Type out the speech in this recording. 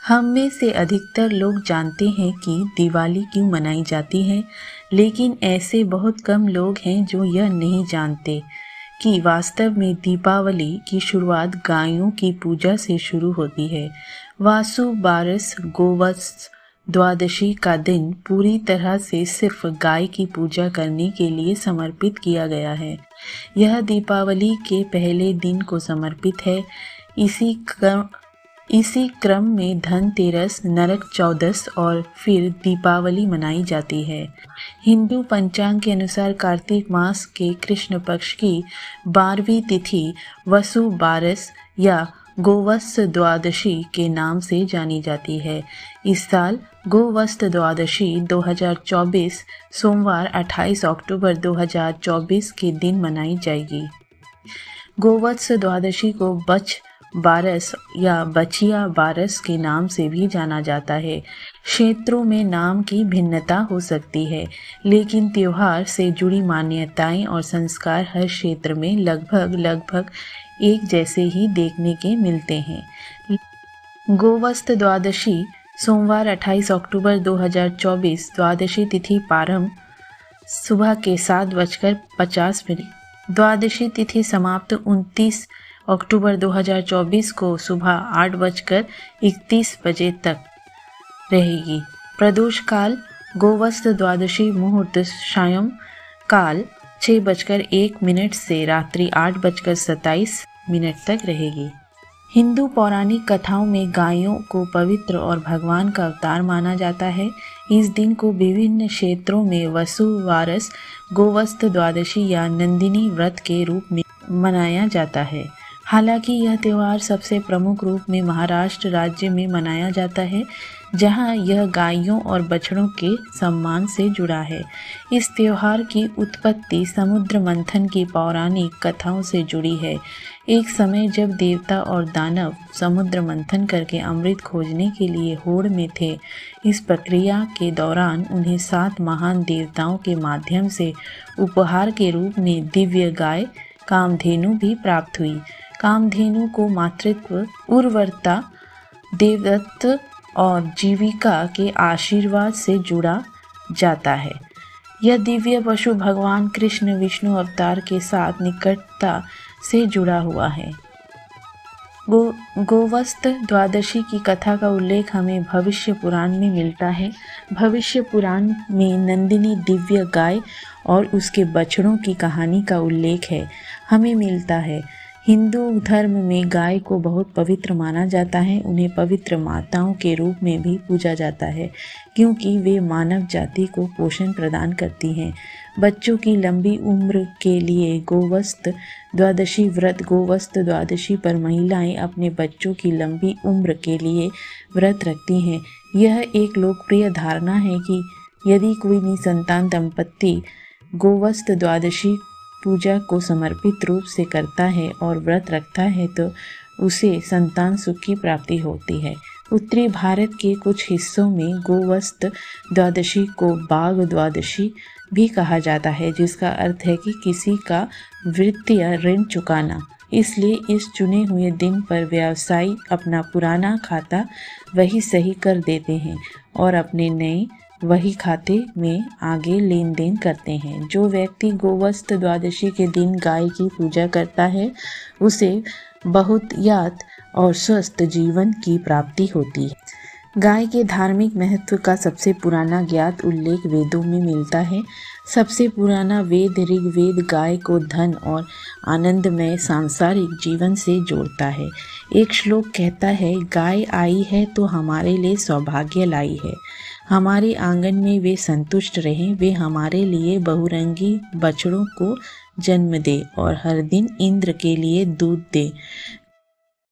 हम में से अधिकतर लोग जानते हैं कि दिवाली क्यों मनाई जाती है, लेकिन ऐसे बहुत कम लोग हैं जो यह नहीं जानते कि वास्तव में दीपावली की शुरुआत गायों की पूजा से शुरू होती है। वासु बारस गोवत्स द्वादशी का दिन पूरी तरह से सिर्फ गाय की पूजा करने के लिए समर्पित किया गया है। यह दीपावली के पहले दिन को समर्पित है। इसी क्रम में धनतेरस, नरक चौदस और फिर दीपावली मनाई जाती है। हिंदू पंचांग के अनुसार कार्तिक मास के कृष्ण पक्ष की 12वीं तिथि वसु बारस या गोवत्स द्वादशी के नाम से जानी जाती है। इस साल गोवत्स द्वादशी 2024 सोमवार 28 अक्टूबर 2024 के दिन मनाई जाएगी। गोवत्स द्वादशी को बच बारस या बछिया बारस के नाम से भी जाना जाता है। क्षेत्रों में नाम की भिन्नता हो सकती है, लेकिन त्योहार से जुड़ी मान्यताएं और संस्कार हर क्षेत्र में लगभग एक जैसे ही देखने के मिलते हैं। गोवत्स द्वादशी सोमवार 28 अक्टूबर 2024 द्वादशी तिथि प्रारंभ सुबह के 7:50। द्वादशी तिथि समाप्त 29 अक्टूबर 2024 को सुबह 8:31 बजे तक रहेगी। प्रदोष काल गोवत्स द्वादशी मुहूर्त सायं काल 6:01 से रात्रि 8:27 तक रहेगी। हिंदू पौराणिक कथाओं में गायों को पवित्र और भगवान का अवतार माना जाता है। इस दिन को विभिन्न क्षेत्रों में वसुवारस, गोवत्स द्वादशी या नंदिनी व्रत के रूप में मनाया जाता है। हालांकि यह त्यौहार सबसे प्रमुख रूप में महाराष्ट्र राज्य में मनाया जाता है, जहां यह गायों और बछड़ों के सम्मान से जुड़ा है। इस त्यौहार की उत्पत्ति समुद्र मंथन की पौराणिक कथाओं से जुड़ी है। एक समय जब देवता और दानव समुद्र मंथन करके अमृत खोजने के लिए होड़ में थे, इस प्रक्रिया के दौरान उन्हें 7 महान देवताओं के माध्यम से उपहार के रूप में दिव्य गाय कामधेनु भी प्राप्त हुई। कामधेनु को मातृत्व, उर्वरता, देवदत्त और जीविका के आशीर्वाद से जुड़ा जाता है। यह दिव्य पशु भगवान कृष्ण विष्णु अवतार के साथ निकटता से जुड़ा हुआ है। गोवत्स द्वादशी की कथा का उल्लेख हमें भविष्य पुराण में मिलता है। भविष्य पुराण में नंदिनी दिव्य गाय और उसके बछड़ों की कहानी का उल्लेख हमें मिलता है। हिंदू धर्म में गाय को बहुत पवित्र माना जाता है। उन्हें पवित्र माताओं के रूप में भी पूजा जाता है, क्योंकि वे मानव जाति को पोषण प्रदान करती हैं। बच्चों की लंबी उम्र के लिए गोवत्स द्वादशी व्रत। गोवत्स द्वादशी पर महिलाएं अपने बच्चों की लंबी उम्र के लिए व्रत रखती हैं। यह एक लोकप्रिय धारणा है कि यदि कोई निसंतान दंपत्ति गोवत्स द्वादशी पूजा को समर्पित रूप से करता है और व्रत रखता है तो उसे संतान सुख की प्राप्ति होती है। उत्तरी भारत के कुछ हिस्सों में गोवत्स द्वादशी को बाघ द्वादशी भी कहा जाता है, जिसका अर्थ है कि किसी का वित्तीय ऋण चुकाना। इसलिए इस चुने हुए दिन पर व्यवसायी अपना पुराना खाता वही सही कर देते हैं और अपने नए वही खाते में आगे लेन देन करते हैं। जो व्यक्ति गोवत्स द्वादशी के दिन गाय की पूजा करता है, उसे बहुतायत और स्वस्थ जीवन की प्राप्ति होती है। गाय के धार्मिक महत्व का सबसे पुराना ज्ञात उल्लेख वेदों में मिलता है। सबसे पुराना वेद ऋग्वेद गाय को धन और आनंदमय सांसारिक जीवन से जोड़ता है। एक श्लोक कहता है, गाय आई है तो हमारे लिए सौभाग्य लाई है। हमारे आंगन में वे संतुष्ट रहें, वे हमारे लिए बहुरंगी बछड़ों को जन्म दे और हर दिन इंद्र के लिए दूध दे।